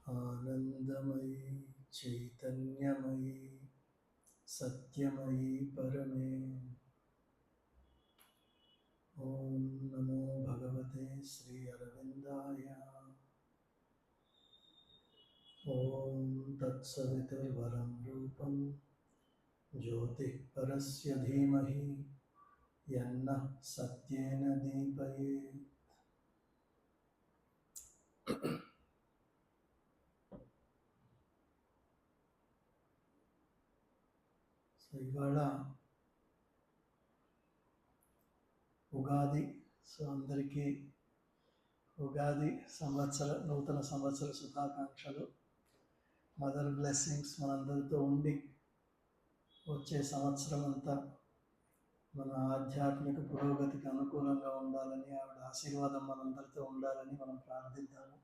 आनंदमयी चैतन्यमयी सत्यमयी परमे। ओम नमो भगवते श्री अरविंदाय। ओम तत्सवितुर्वरं रूपं ज्योतिः परस्य धीमहि यन्नः सत्येन दीपयेत्। సో ఇవాళ ఉగాది. సో అందరికీ ఉగాది నూతన సంవత్సర శుభాకాంక్షలు. మదర్ బ్లెస్సింగ్స్ మనందరితో ఉండి వచ్చే సంవత్సరం అంతా మన ఆధ్యాత్మిక పురోగతికి అనుకూలంగా ఉండాలని, ఆవిడ ఆశీర్వాదం మనందరితో ఉండాలని మనం ప్రార్థిద్దాము.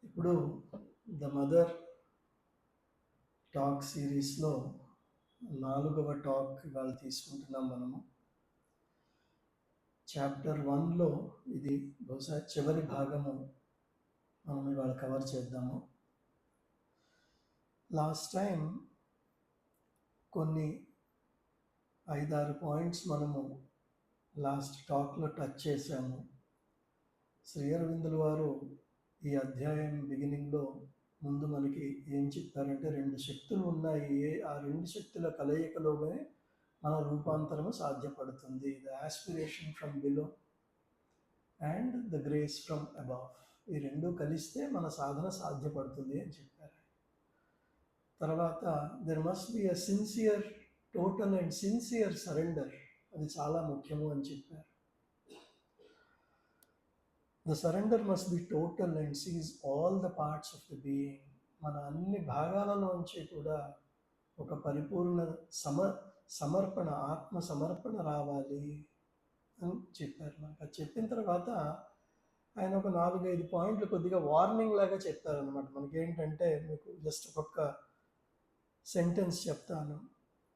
ఇప్పుడు ద మదర్ టాక్ సిరీస్లో 4వ టాక్ ఇవాళ తీసుకుంటున్నాం మనము. చాప్టర్ 1లో ఇది బహుశా చివరి భాగము మనం ఇవాళ కవర్ చేద్దాము. లాస్ట్ టైం కొన్ని 5-6 పాయింట్స్ మనము లాస్ట్ టాక్లో టచ్ చేశాము. శ్రీ అరవిందుల వారు ఈ అధ్యాయం బిగినింగ్లో ముందు మనకి ఏం చెప్పారంటే 2 శక్తులు ఉన్నాయి. ఆ 2 శక్తుల కలయికలోనే మన రూపాంతరము సాధ్యపడుతుంది. The aspiration from below and the grace from above. ఈ 2 కలిస్తే మన సాధన సాధ్యపడుతుంది అని చెప్పారు. తర్వాత there must be a sincere, total and sincere surrender. అది చాలా ముఖ్యము అని చెప్పారు. The surrender must be total and seize all the parts of the being. మన అన్ని భాగాలలోంచి కూడా ఒక పరిపూర్ణ సమర్పణ, ఆత్మ సమర్పణ రావాలి అని చెప్పారు. మనకు అది చెప్పిన తర్వాత ఆయన ఒక 4-5 పాయింట్లు కొద్దిగా వార్నింగ్ లాగా చెప్పారనమాట. మనకేంటంటే, మీకు జస్ట్ ఒక్కొక్క సెంటెన్స్ చెప్తాను.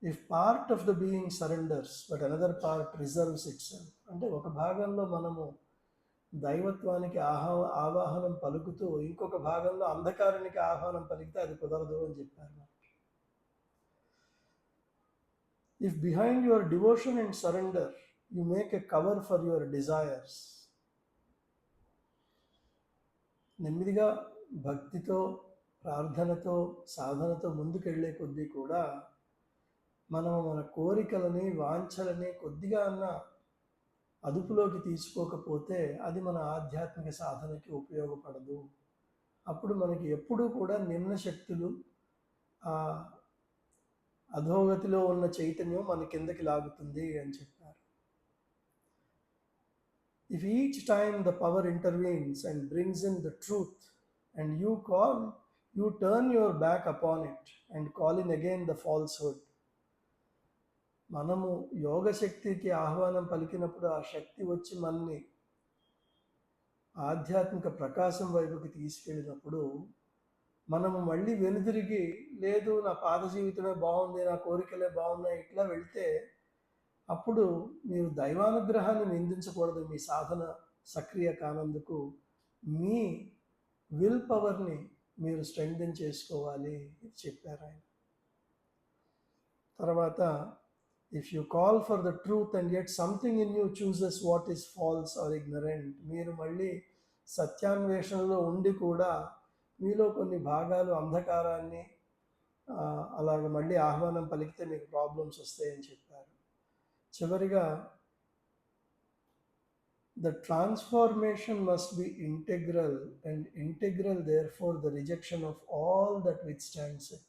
If part of the being surrenders but another part reserves it self. అంటే ఒక భాగంలో మనము దైవత్వానికి ఆవాహనం పలుకుతూ ఇంకొక భాగంలో అంధకారానికి ఆహ్వానం పలికితే అది కుదరదు అని చెప్పారు. If behind your devotion and surrender you make a cover for your desires. నెమ్మదిగా భక్తితో, ప్రార్థనతో, సాధనతో ముందుకెళ్లే కొద్దీ కూడా మనం మన కోరికలని, వాంఛలని కొద్దిగా అన్నా అదుపులోకి తీసుకోకపోతే అది మన ఆధ్యాత్మిక సాధనకి ఉపయోగపడదు. అప్పుడు మనకి ఎప్పుడూ కూడా నిమ్న శక్తులు, అధోగతిలో ఉన్న చైతన్యం మన కిందకి లాగుతుంది అని చెప్పారు. If each time the power intervenes and brings in the truth and you turn your back upon it and call in again the falsehood. మనము యోగశక్తికి ఆహ్వానం పలికినప్పుడు ఆ శక్తి వచ్చి మనని ఆధ్యాత్మిక ప్రకాశం వైపుకి తీసుకెళ్ళినప్పుడు మనము మళ్ళీ వెనుదిరిగి, లేదు నా పాత జీవితమే బాగుంది, నా కోరికలే బాగున్నాయి, ఇట్లా వెళ్తే అప్పుడు మీరు దైవానుగ్రహాన్ని నిందించకూడదు. మీ సాధన సక్రియ కానందుకు మీ విల్ పవర్ని మీరు స్ట్రెంగ్థెన్ చేసుకోవాలి ఇది చెప్పారు ఆయన. తర్వాత if you call for the truth and yet something in you chooses what is false or ignorant, మీరు మళ్ళీ సత్యాన్వేషణలో ఉండి కూడా మీలో కొన్ని భాగాలు అంధకారాన్ని అలాగ మళ్ళీ ఆహ్వానం పలికితే మీకు ప్రాబ్లమ్స్ వస్తాయని చెప్పారు. చివరిగా the transformation must be integral and integral therefore the rejection of all that withstands it.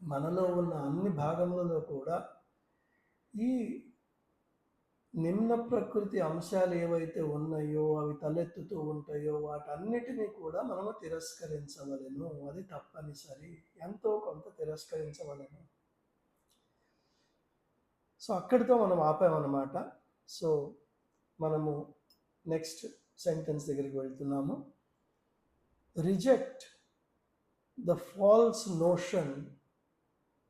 మనలో ఉన్న అన్ని భాగములలో కూడా ఈ నిమ్న ప్రకృతి అంశాలు ఏవైతే ఉన్నాయో, అవి తలెత్తుతూ ఉంటాయో, వాటన్నిటినీ కూడా మనము తిరస్కరించవలెను. అది తప్పనిసరి, ఎంతో కొంత తిరస్కరించవలెను. సో అక్కడితో మనం ఆపామన్నమాట. సో మనము నెక్స్ట్ సెంటెన్స్ దగ్గరికి వెళ్తున్నాము. Reject the false notion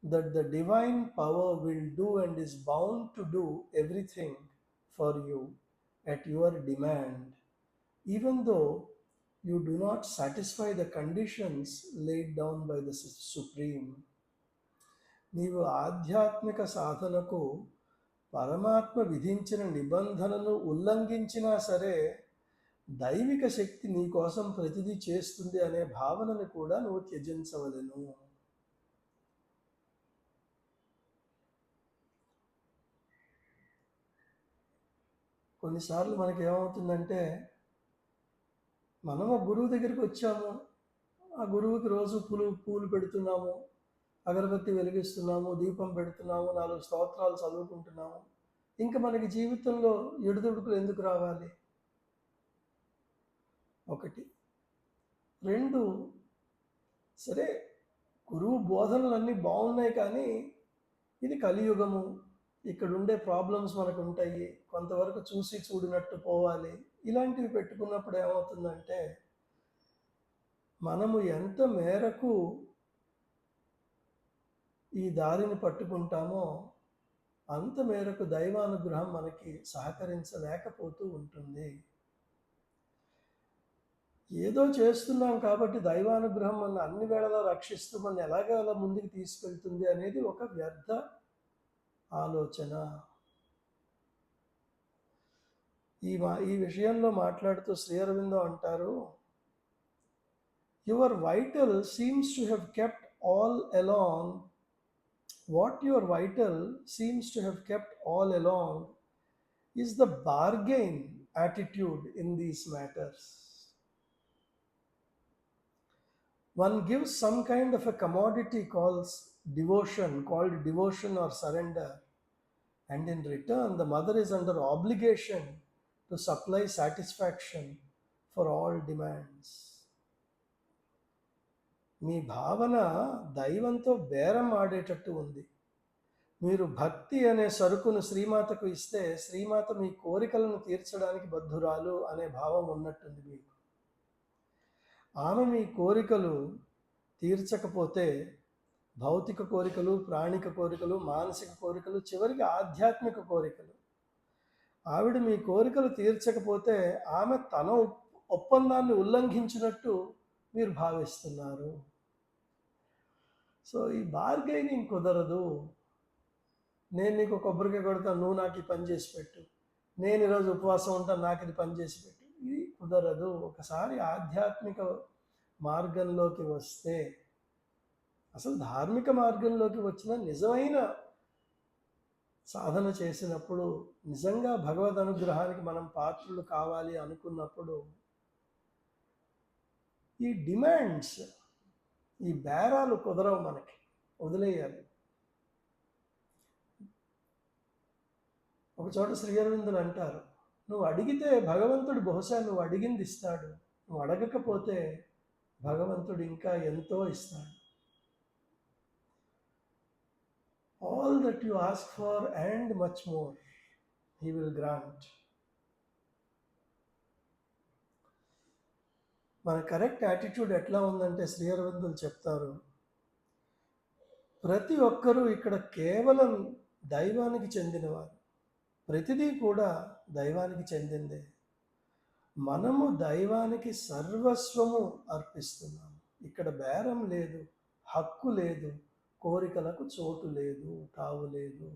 that the divine power will do and is bound to do everything for you at your demand, even though you do not satisfy the conditions laid down by the Supreme. నీవు ఆధ్యాత్మిక సాధనకు పరమాత్మ విధించిన నిబంధనను ఉల్లంఘించినా సరే దైవిక శక్తి నీ కోసం ప్రతిదీ చేస్తుంది అనే భావనను కూడా నువ్వు త్యజించవలెను. కొన్నిసార్లు మనకి ఏమవుతుందంటే, మనం ఒక గురువు దగ్గరికి వచ్చాము, ఆ గురువుకి రోజు పూలు పెడుతున్నాము, అగరబత్తి వెలిగిస్తున్నాము, దీపం పెడుతున్నాము, 4 స్తోత్రాలు చదువుకుంటున్నాము. ఇంకా మనకి జీవితంలో ఎడుదుడుకులు ఎందుకు రావాలి? ఒకటి. 2, సరే గురువు బోధనలు అన్నీ బాగున్నాయి, కానీ ఇది కలియుగము, ఇక్కడ ఉండే ప్రాబ్లమ్స్ మనకు ఉంటాయి, కొంతవరకు చూసి చూడినట్టు పోవాలి. ఇలాంటివి పెట్టుకున్నప్పుడు ఏమవుతుందంటే, మనము ఎంత మేరకు ఈ దారిని పట్టుకుంటామో అంత మేరకు దైవానుగ్రహం మనకి సహకరించలేకపోతూ ఉంటుంది. ఏదో చేస్తున్నాం కాబట్టి దైవానుగ్రహం మన అన్ని వేళలా రక్షిస్తూ మన ఎలాగో అలా ముందుకు తీసుకెళ్తుంది అనేది ఒక వ్యర్థ ఆలోచన. ఈ విషయంలో మాట్లాడుతూ శ్రీ అరవిందో అంటారు, your vital seems to have kept all along what your vital seems to have kept all along is the bargain attitude in these matters. One gives some kind of a commodity called devotion or surrender, and in return the mother is under obligation to supply satisfaction for all demands. మీ భావన దైవంతో బేరం ఆడేటట్టు ఉంది. మీరు భక్తి అనే సరుకును శ్రీమాతకు ఇస్తే శ్రీమాత మీ కోరికలను తీర్చడానికి బద్ధురాలు అనే భావం ఉన్నట్టుంది మీకు. ఆమె మీ కోరికలు తీర్చకపోతే, భౌతిక కోరికలు, ప్రాణిక కోరికలు, మానసిక కోరికలు, చివరికి ఆధ్యాత్మిక కోరికలు, ఆవిడ మీ కోరికలు తీర్చకపోతే ఆమె తన ఒప్పందాన్ని ఉల్లంఘించినట్టు మీరు భావిస్తున్నారు. సో ఈ బార్గైనింగ్ కుదరదు. నేను నీకు కొబ్బరికాయ కొడతాను, నువ్వు నాకు ఈ పని చేసి పెట్టు, నేను ఈరోజు ఉపవాసం ఉంటాను, నాకు ఇది పని చేసి పెట్టు, ఇది కుదరదు. ఒకసారి ఆధ్యాత్మిక మార్గంలోకి వస్తే, అసలు ధార్మిక మార్గంలోకి వచ్చిన నిజమైన సాధన చేసినప్పుడు, నిజంగా భగవద్ అనుగ్రహానికి మనం పాత్రలు కావాలి అనుకున్నప్పుడు, ఈ డిమాండ్స్, ఈ బేరాలు కుదరవు, మనకి వదిలేయాలి. ఒక చోట శ్రీ అరవిందులు అంటారు, నువ్వు అడిగితే భగవంతుడు బహుశా నువ్వు అడిగింది ఇస్తాడు, నువ్వు అడగకపోతే భగవంతుడు ఇంకా ఎంతో ఇస్తాడు. All that you ask for and much more he will grant. మన కరెక్ట్ యాటిట్యూడ్ ఎట్లా ఉందంటే శ్రీ అరవిందులు చెప్తారు, ప్రతి ఒక్కరూ ఇక్కడ కేవలం దైవానికి చెందినవారు, ప్రతిదీ కూడా దైవానికి చెందిందే. మనము దైవానికి సర్వస్వము అర్పిస్తున్నాము. ఇక్కడ బేరం లేదు, హక్కు లేదు, కోరికలకు చోటు లేదు, తావు లేదు.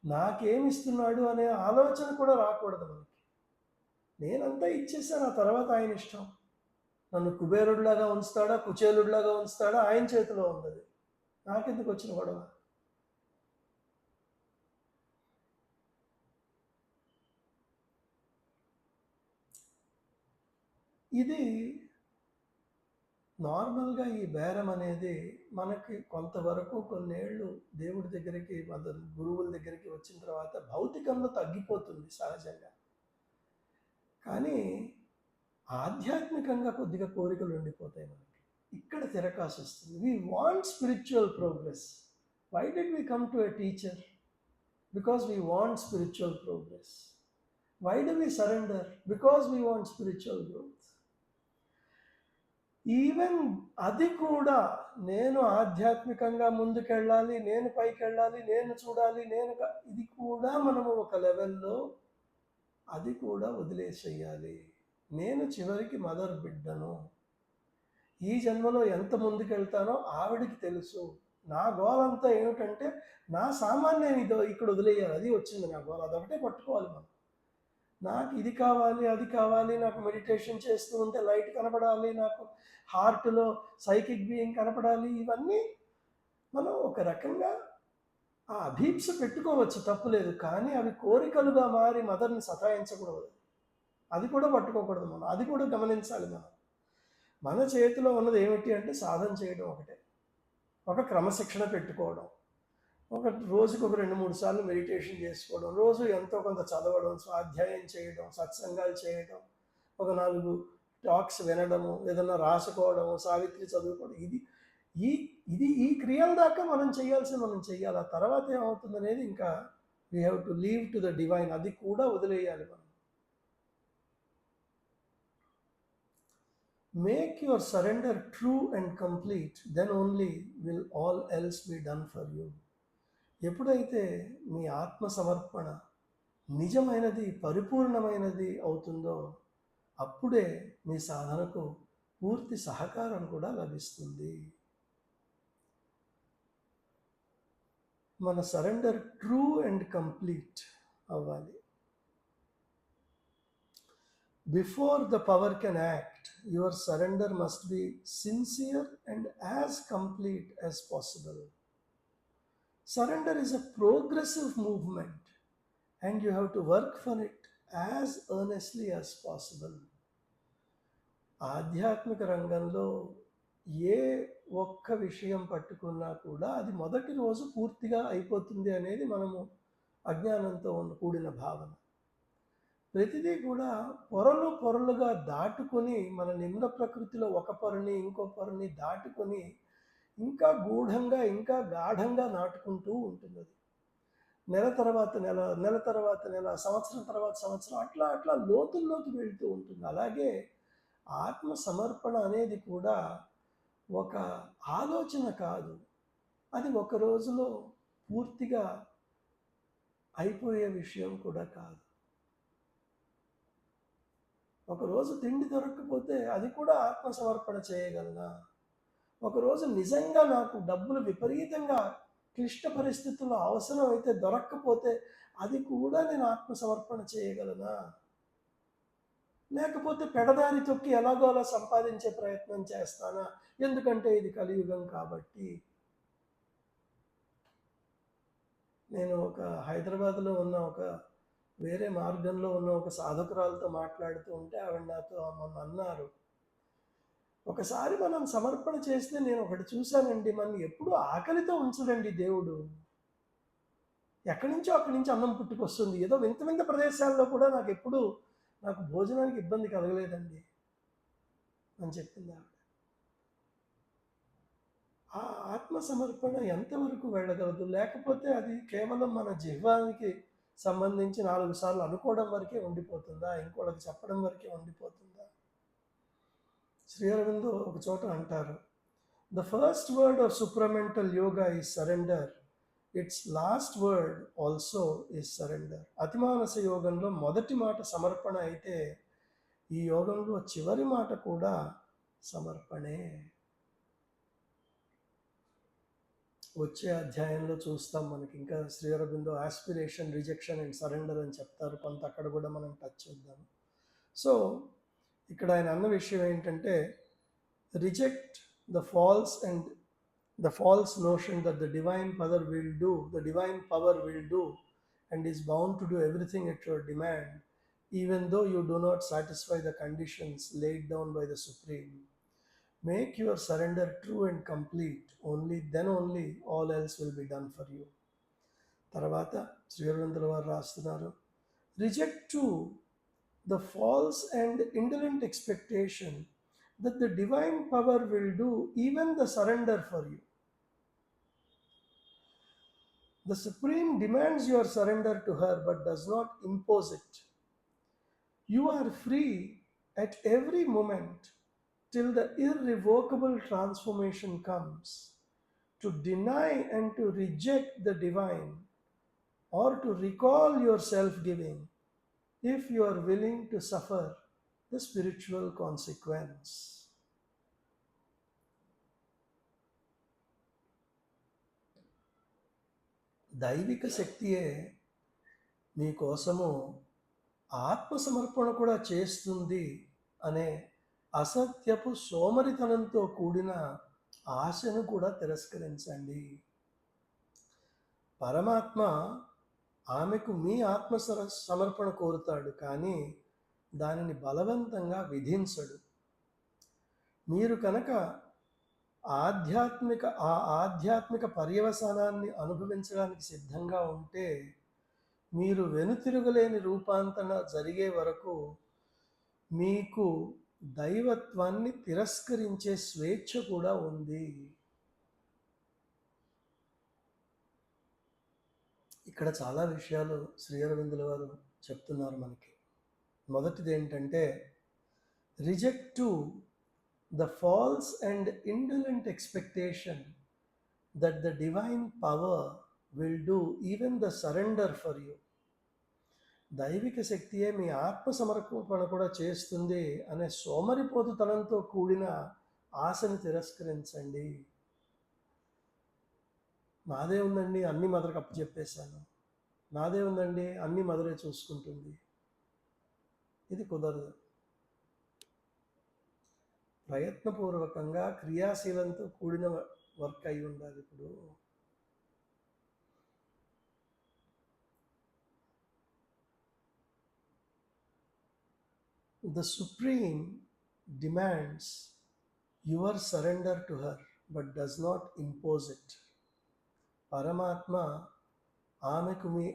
నాకేమిస్తున్నాడు అనే ఆలోచన కూడా రాకూడదు మనకి. నేనంతా ఇచ్చేసాను, ఆ తర్వాత ఆయన ఇష్టం. నన్ను కుబేరుడిలాగా ఉంచుతాడా, కుచేలుడిలాగా ఉంచుతాడా, ఆయన చేతిలో ఉంది. నాకెందుకు వచ్చిన గొడవ? ఇది నార్మల్గా ఈ బేరం అనేది మనకి కొంతవరకు కొన్నేళ్ళు దేవుడి దగ్గరికి, గురువుల దగ్గరికి వచ్చిన తర్వాత భౌతికంలో తగ్గిపోతుంది సహజంగా. కానీ ఆధ్యాత్మికంగా కొద్దిగా కోరికలు ఉండిపోతాయి మనకి. ఇక్కడ తిరకాసు వస్తుంది. We want spiritual progress. Why did we come to a teacher? Because we want spiritual progress. Why do we surrender? Because we want spiritual growth. Even అది కూడా నేను ఆధ్యాత్మికంగా ముందుకెళ్ళాలి, నేను పైకి వెళ్ళాలి, నేను చూడాలి, ఇది కూడా మనము ఒక లెవెల్లో అది కూడా వదిలేసేయాలి. నేను చివరికి మదర్ బిడ్డను. ఈ జన్మలో ఎంత ముందుకెళ్తానో ఆవిడికి తెలుసు. నా గోల్ అంతా ఏమిటంటే నా సామాన్యం ఇదో ఇక్కడ వదిలేయాలి. అది వచ్చింది నా గోల్, అదొకటే పట్టుకోవాలి మనం. నాకు ఇది కావాలి, అది కావాలి, నాకు మెడిటేషన్ చేస్తూ ఉంటే లైట్ కనపడాలి, నాకు హార్ట్లో సైకిక్ బీయింగ్ కనపడాలి, ఇవన్నీ మనం ఒక రకంగా ఆ అభీప్స పెట్టుకోవచ్చు, తప్పులేదు. కానీ అవి కోరికలుగా మారి మదర్ని సతాయించకూడదు. అది కూడా పట్టుకోకూడదు మనం, అది కూడా గమనించాలి మనం. మన చేతిలో ఉన్నది ఏమిటి అంటే సాధన చేయడం ఒకటే, ఒక క్రమశిక్షణ పెట్టుకోవడం, ఒక రోజుకు ఒక 2-3 సార్లు మెడిటేషన్ చేసుకోవడం, రోజు ఎంతో కొంత చదవడం, స్వాధ్యాయం చేయడం, సత్సంగాలు చేయడం, ఒక 4 టాక్స్ వినడము, ఏదన్నా రాసుకోవడము, సావిత్రి చదువుకోవడం, ఈ క్రియల దాకా మనం చేయాలి. ఆ తర్వాత ఏమవుతుంది అనేది ఇంకా we have to leave to the divine. అది కూడా వదిలేయాలి మనం. Make your surrender true and complete, then only will all else be done for you. ఎప్పుడైతే మీ ఆత్మ సమర్పణ నిజమైనది, పరిపూర్ణమైనది అవుతుందో అప్పుడే మీ సాధనకు పూర్తి సహకారం కూడా లభిస్తుంది. మన సరెండర్ ట్రూ అండ్ కంప్లీట్ అవ్వాలి. Before the power can act, your surrender must be sincere and as complete as possible. Surrender is a progressive movement and you have to work for it as earnestly as possible. ఆధ్యాత్మిక రంగంలో ఏ ఒక్క విషయం పట్టుకున్నా కూడా అది మొదటి రోజు పూర్తిగా అయిపోతుంది అనేది మనము అజ్ఞానంతో కూడిన భావన. ప్రతిదీ కూడా పొరలుగా దాటుకొని మన నిమ్న ప్రకృతిలో ఒక పొరని ఇంకో పొరని దాటుకొని ఇంకా గూఢంగా, ఇంకా గాఢంగా నాటుకుంటూ ఉంటుంది. అది నెల తర్వాత నెల, నెల తర్వాత నెల, సంవత్సరం తర్వాత సంవత్సరం, అట్లా లోతుల్లోకి వెళ్తూ ఉంటుంది. అలాగే ఆత్మ సమర్పణ అనేది కూడా ఒక ఆలోచన కాదు, అది ఒక రోజులో పూర్తిగా అయిపోయే విషయం కూడా కాదు. ఒకరోజు తిండి దొరకకపోతే అది కూడా ఆత్మసమర్పణ చేయగలనా? ఒకరోజు నిజంగా నాకు డబ్బులు విపరీతంగా క్లిష్ట పరిస్థితుల్లో అవసరం అయితే దొరక్కపోతే అది కూడా నేను ఆత్మసమర్పణ చేయగలనా? లేకపోతే పెడదారి తొక్కి ఎలాగో అలా సంపాదించే ప్రయత్నం చేస్తానా? ఎందుకంటే ఇది కలియుగం కాబట్టి. నేను ఒక హైదరాబాద్లో ఉన్న ఒక వేరే మార్గంలో ఉన్న ఒక సాధకురాలతో మాట్లాడుతూ ఉంటే ఆవిడ నాతో మొన్న అన్నారు, ఒకసారి మనం సమర్పణ చేస్తే నేను ఒకటి చూశానండి, మనం ఎప్పుడు ఆకలితో ఉంచడండి దేవుడు. ఎక్కడి నుంచో అక్కడి నుంచి అన్నం పుట్టుకొస్తుంది. ఏదో వింత వింత ప్రదేశాల్లో కూడా నాకు భోజనానికి ఇబ్బంది కలగలేదండి అని చెప్పింది ఆవిడ. ఆ ఆత్మ సమర్పణ ఎంతవరకు వెళ్ళగలదు? లేకపోతే అది కేవలం మన జిహ్వానికి సంబంధించి 4 సార్లు అనుకోవడం వరకే ఉండిపోతుందా? ఇంకోళ్ళకి చెప్పడం వరకే ఉండిపోతుందా? శ్రీ అరవిందో ఒక చోట అంటారు, the first word of supramental yoga is surrender, it's last word also is surrender. అతిమానస యోగంలో మొదటి మాట సమర్పణ అయితే ఈ యోగంలో చివరి మాట కూడా సమర్పణే. వచ్చే అధ్యాయంలో చూస్తాం, మనకి ఇంకా Sri Aurobindo aspiration, rejection and surrender అని చెప్తారు. కొంత అక్కడ కూడా మనం టచ్ చేద్దాం. సో ఇక్కడ ఆయన అన్న విషయం ఏంటంటే, reject the false notion that the divine power will do and is bound to do everything at your demand, even though you do not satisfy the conditions laid down by the Supreme. Make your surrender true and complete, then only all else will be done for you. తర్వాత శ్రీ అరవిందుల వారు రాస్తున్నారు, reject to the false and indolent expectation that the divine power will do even the surrender for you. The Supreme demands your surrender to her but does not impose it. You are free at every moment till the irrevocable transformation comes. To deny and to reject the divine, or to recall your self-giving, if you are willing to suffer the spiritual consequence. దైవిక శక్తియే మీకోసము ఆత్మసమర్పణ కూడా చేస్తుంది అనే అసత్యపు సోమరితనంతో కూడిన ఆశను కూడా తిరస్కరించండి. పరమాత్మ ఆమెకు మీ సమర్పణ కోరుతాడు, కానీ దానిని బలవంతంగా విధించడు. మీరు కనుక ఆధ్యాత్మిక పర్యవసానాన్ని అనుభవించడానికి సిద్ధంగా ఉంటే, మీరు వెనుతిరుగులేని రూపాంతరణ జరిగే వరకు మీకు దైవత్వాన్ని తిరస్కరించే స్వేచ్ఛ కూడా ఉంది. ఇక్కడ చాలా విషయాలు శ్రీ అరవిందుల వారు చెప్తున్నారు మనకి. మొదటిది ఏంటంటే, reject to the false and indolent expectation that the divine power will do even the surrender for you. దైవిక శక్తియే మీ సమర్పణ కూడా చేస్తుంది అనే సోమరిపోతుతనంతో కూడిన ఆశని తిరస్కరించండి. నాదే ఉందండి, అన్ని మదర్కి అప్పచెప్పేశాను, నాదే ఉందండి, అన్ని మదరే చూసుకుంటుంది, ఇది కుదరదు. ప్రయత్నపూర్వకంగా క్రియాశీలంతో కూడిన వర్క్ అయి ఉండాలి. ఇప్పుడు the supreme demands your surrender to her but does not impose it. పరమాత్మ ఆమెకు మీ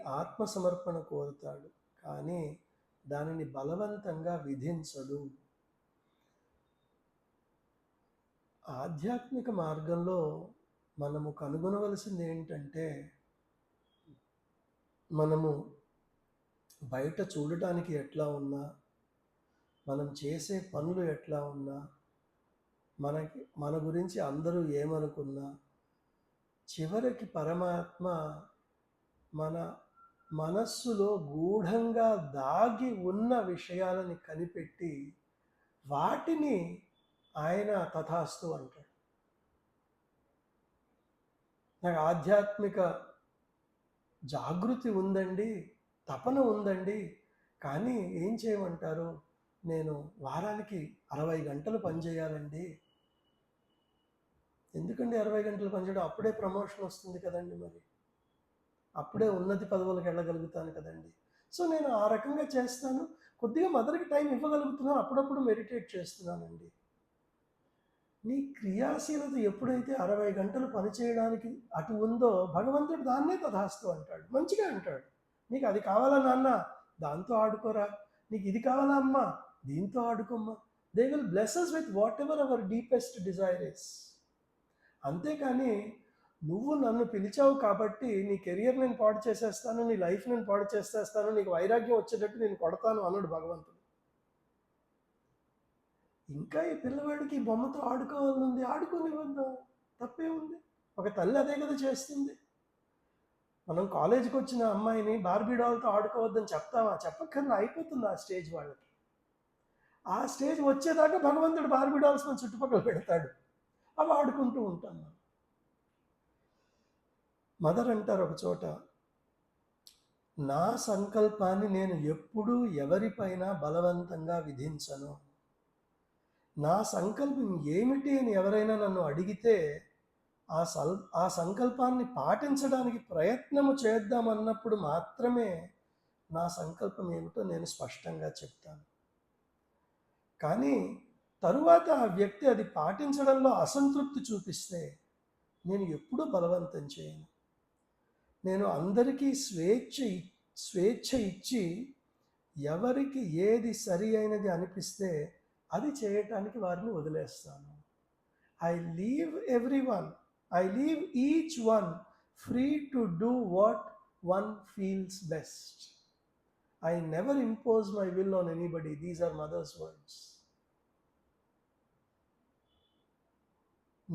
సమర్పణ కోరుతాడు, కానీ దానిని బలవంతంగా విధించడు. ఆధ్యాత్మిక మార్గంలో మనము కనుగొనవలసింది ఏంటంటే, మనము బయట చూడటానికి ఎట్లా ఉన్నా, మనం చేసే పనులు ఎట్లా ఉన్నా, మన గురించి అందరూ ఏమనుకున్నా, చివరికి పరమాత్మ మన మనస్సులో గూఢంగా దాగి ఉన్న విషయాలని కనిపెట్టి వాటిని ఆయన తథాస్తు అంటాడు. నాకు ఆధ్యాత్మిక జాగృతి ఉందండి, తపన ఉందండి, కానీ ఏం చేయమంటారు, నేను వారానికి 60 గంటలు పనిచేయాలండి. ఎందుకండి 60 గంటలు పనిచేయడం? అప్పుడే ప్రమోషన్ వస్తుంది కదండి, మరి అప్పుడే ఉన్నతి పదవులకు వెళ్ళగలుగుతాను కదండి. సో నేను ఆ రకంగా చేస్తాను, కొద్దిగా మదర్కి టైం ఇవ్వగలుగుతున్నాను, అప్పుడప్పుడు మెడిటేట్ చేస్తున్నానండి. నీ క్రియాశీలత ఎప్పుడైతే 60 గంటలు పనిచేయడానికి అటు ఉందో, భగవంతుడు దాన్నే తథాస్తు అంటాడు, మంచిగా అంటాడు. నీకు అది కావాలా నాన్న, దాంతో ఆడుకోరా, నీకు ఇది కావాలా అమ్మా, దీంతో ఆడుకోమ్మా. They will bless us with whatever our deepest desire is. అంతేకాని నువ్వు నన్ను పిలిచావు కాబట్టి నీ కెరియర్ నేను పాడు చేసేస్తాను, నీ లైఫ్ నేను పాడు చేసేస్తాను, నీకు వైరాగ్యం వచ్చేటట్టు నేను కొడతాను అన్నాడు భగవంతుడు. ఇంకా ఈ పిల్లవాడికి బొమ్మతో ఆడుకోవాలనుంది, ఆడుకోనివ్వద్దా, తప్పే ఉంది. ఒక తల్లి అదే కదా చేస్తుంది. మనం కాలేజీకి వచ్చిన అమ్మాయిని బార్బీ డాల్తో ఆడుకోవద్దని చెప్తామా? చెప్పక్కర్లా, అయిపోతుంది ఆ స్టేజ్ వాళ్ళకి. ఆ స్టేజ్ వచ్చేదాకా భగవంతుడు బార్బీ డాల్స్ మన చుట్టుపక్కల పెడతాడు, అవి ఆడుకుంటూ ఉంటాం. మదర్ అంటారు ఒక చోట, నా సంకల్పాన్ని నేను ఎప్పుడూ ఎవరిపైన బలవంతంగా విధించను. నా సంకల్పం ఏమిటి అని ఎవరైనా నన్ను అడిగితే ఆ సంకల్పాన్ని పాటించడానికి ప్రయత్నము చేద్దామన్నప్పుడు మాత్రమే నా సంకల్పం ఏమిటో నేను స్పష్టంగా చెప్తాను. కానీ తరువాత ఆ వ్యక్తి అది పాటించడంలో అసంతృప్తి చూపిస్తే నేను ఎప్పుడూ బలవంతం చేయను. నేను అందరికీ స్వేచ్ఛ ఇచ్చి ఎవరికి ఏది సరి అయినది అనిపిస్తే అది చేయటానికి వారిని వదిలేస్తాను. I leave each one free to do what one feels best. I never impose my will on anybody. These are mother's words.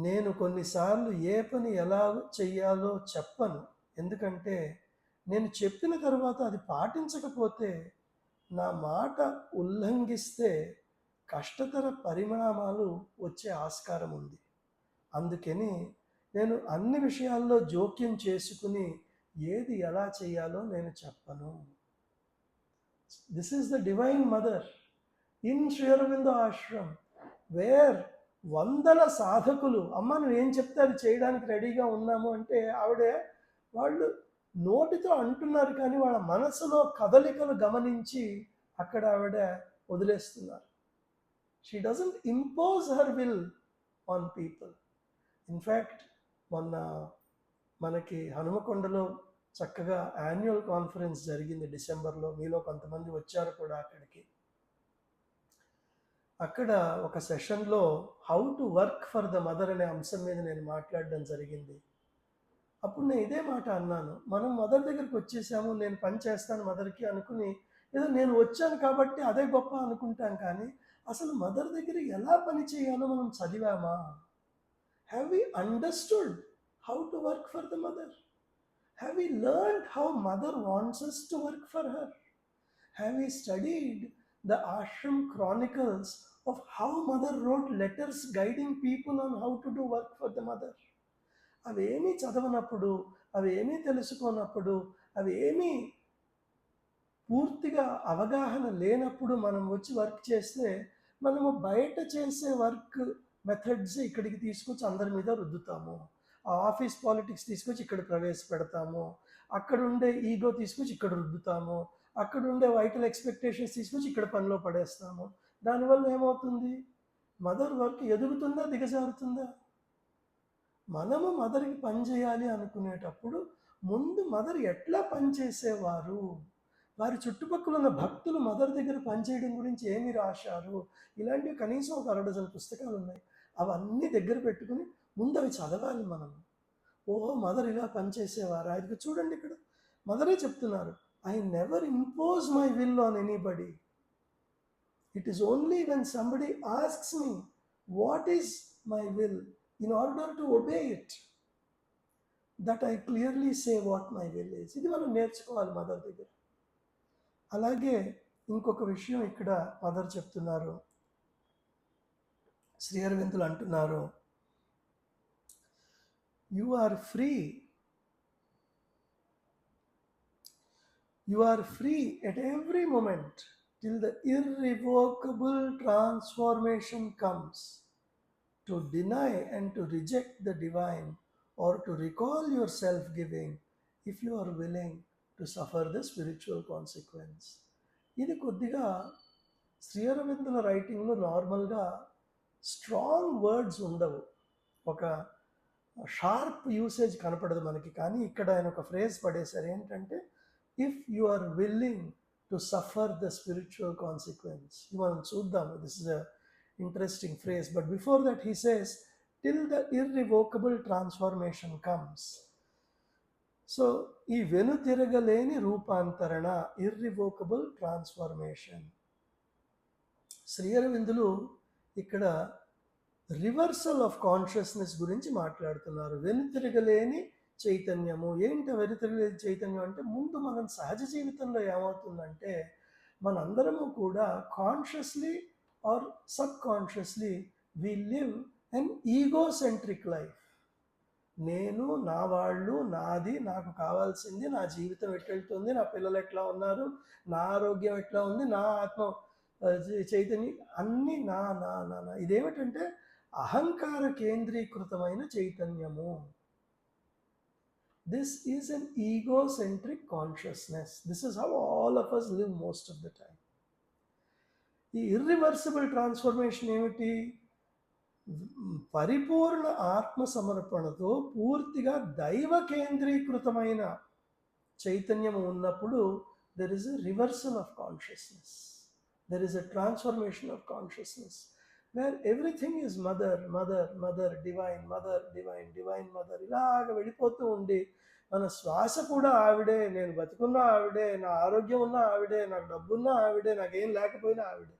నేను కొన్నిసార్లు ఏ పని ఎలా చెయ్యాలో చెప్పను. ఎందుకంటే నేను చెప్పిన తర్వాత అది పాటించకపోతే, నా మాట ఉల్లంఘిస్తే కష్టతర పరిణామాలు వచ్చే ఆస్కారం ఉంది. అందుకని నేను అన్ని విషయాల్లో జోక్యం చేసుకుని ఏది ఎలా చేయాలో నేను చెప్పను. This is the divine mother in Shri Aurobindo Ashram, where వందల సాధకులు అమ్మ నువ్వు ఏం చెప్తే అది చేయడానికి రెడీగా ఉన్నాము అంటే వాళ్ళు నోటితో అంటున్నారు కానీ వాళ్ళ మనసులో కదలికలు గమనించి అక్కడ వదిలేస్తున్నారు. She doesn't impose her will on people. In fact మొన్న మనకి హనుమకొండలో చక్కగా యాన్యువల్ కాన్ఫరెన్స్ జరిగింది డిసెంబర్లో. మీలో కొంతమంది వచ్చారు కూడా అక్కడికి. అక్కడ ఒక సెషన్లో how to work for the mother అనే అంశం మీద నేను మాట్లాడడం జరిగింది. అప్పుడు నేను ఇదే మాట అన్నాను, మనం మదర్ దగ్గరికి వచ్చేసాము, నేను పని చేస్తాను మదర్కి అనుకుని ఏదో నేను వచ్చాను కాబట్టి అదే గొప్ప అనుకుంటాం, కానీ అసలు మదర్ దగ్గర ఎలా పని చేయాలో మనం చదివామా? Have we understood how to work for the Mother? Have we learned how Mother wants us to work for her? Have we studied the ashram chronicles of how mother wrote letters guiding people on how to do work for the mother? అవేమీ చదవనప్పుడు, అవేమీ తెలుసుకోనప్పుడు, అవేమీ పూర్తిగా అవగాహన లేనప్పుడు మనం వచ్చి work చేస్తే, మనము బయట చేసే వర్క్ మెథడ్స్ ఇక్కడికి తీసుకొచ్చి అందరి మీద రుద్దుతాము. ఆ ఆఫీస్ పాలిటిక్స్ తీసుకొచ్చి ఇక్కడ ప్రవేశపెడతాము, అక్కడ ఉండే ఈగో తీసుకొచ్చి ఇక్కడ రుద్దుతాము, అక్కడ ఉండే వైటల్ ఎక్స్పెక్టేషన్స్ తీసుకొచ్చి ఇక్కడ పనిలో పడేస్తాము. దానివల్ల ఏమవుతుంది? మదర్ వర్క్ ఎదుగుతుందా దిగజారుతుందా? మనము మదర్కి పని చేయాలి అనుకునేటప్పుడు ముందు మదర్ ఎట్లా పనిచేసేవారు, వారి చుట్టుపక్కల ఉన్న భక్తులు మదర్ దగ్గర పనిచేయడం గురించి ఏమి రాశారు, ఇలాంటివి కనీసం ఒక 6 డజన్ పుస్తకాలు ఉన్నాయి. అవన్నీ దగ్గర పెట్టుకుని ముందు అవి చదవాలి మనం. ఓహో మదర్ ఇలా పనిచేసేవారా? ఇది చూడండి, ఇక్కడ మదరే చెప్తున్నారు, I never impose my will on anybody. It is only when somebody asks me what is my will, in order to obey it, that I clearly say what my will is. ఇది మనం నేర్చుకోవాలి mother దగ్గర. అలాగే ఇంకొక విషయం ఇక్కడ mother చెప్తున్నారు, శ్రీ అరవిందులు అంటున్నారు, you are free, you are free at every moment till the irrevocable transformation comes. To deny and to reject the divine or to recall your self-giving if you are willing to suffer the spiritual consequence. ఇది కొద్దిగా శ్రీ అరవిందుల రైటింగ్లో నార్మల్గా strong words ఉండవు, ఒక sharp usage కనపడదు మనకి. కానీ ఇక్కడ ఆయన ఒక ఫ్రేజ్ పడేశారు, ఏంటంటే if you are willing to suffer the spiritual consequence. ఇది మనం చూద్దాం, this is a interesting phrase, but before that he says till the irrevocable transformation comes. So ఈ వెనుతిరగలేని రూపాంతరణ, irrevocable transformation. శ్రీ అరవిందులు ఇక్కడ రివర్సల్ ఆఫ్ కాన్షియస్నెస్ గురించి మాట్లాడుతున్నారు. వెనుతిరగలేని చైతన్యము. ఏంటి వెనుతిరగలేని చైతన్యం అంటే, ముందు మనం సహజ జీవితంలో ఏమవుతుందంటే, మనందరము కూడా consciously or subconsciously we live an egocentric life. నేను, నా వాళ్ళు, నాది, నాకు కావాల్సింది, నా జీవితం ఎట్లా, నా పిల్లలు ఎట్లా ఉన్నారు, నా ఆరోగ్యం ఎట్లా ఉంది, నా ఆత్మ చైతన్యం అన్నీ నా నా నా నా ఇదేమిటంటే అహంకార కేంద్రీకృతమైన చైతన్యము. This is an egocentric consciousness. This is how all of us live most of the time. ఈ ఇర్రివర్సిబుల్ ట్రాన్స్ఫర్మేషన్ ఏమిటి? పరిపూర్ణ ఆత్మ సమర్పణతో పూర్తిగా దైవ కేంద్రీకృతమైన చైతన్యం ఉన్నప్పుడు there is a reversal of consciousness, there is a transformation of consciousness where everything is mother mother mother divine, mother divine, divine mother, ఇలాగ వెళ్ళిపోతూ ఉండి మన శ్వాస కూడా ఆవిడే, నేను బతుకున్నా ఆవిడే, నా ఆరోగ్యం ఉన్నా ఆవిడే, నాకు డబ్బున్నా ఆవిడే, నాకేం లేకపోయినా ఆవిడే.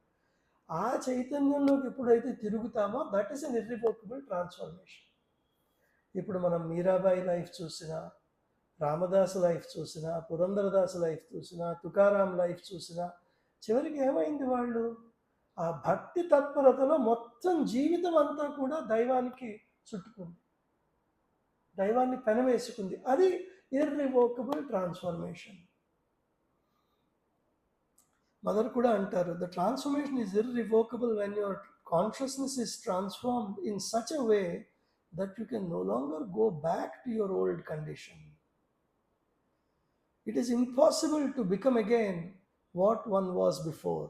ఆ చైతన్యంలోకి ఎప్పుడైతే తిరుగుతామో that is an irrevocable transformation. ఇప్పుడు మనం మీరాబాయి లైఫ్ చూసినా, రామదాసు లైఫ్ చూసినా, పురంధరదాసు లైఫ్ చూసినా, తుకారాం లైఫ్ చూసినా, చివరికి ఏమైంది? వాళ్ళు ఆ భక్తి తత్పరతలో మొత్తం జీవితం అంతా కూడా దైవానికి చుట్టుకుంది, దైవాన్ని పెనవేసుకుంది. అది ఇర్రివోకబుల్ ట్రాన్స్ఫర్మేషన్. మదర్ కూడా అంటారు, the transformation is irrevocable when your consciousness is transformed in such a way that you can no longer go back to your old condition. It is impossible to become again what one was before.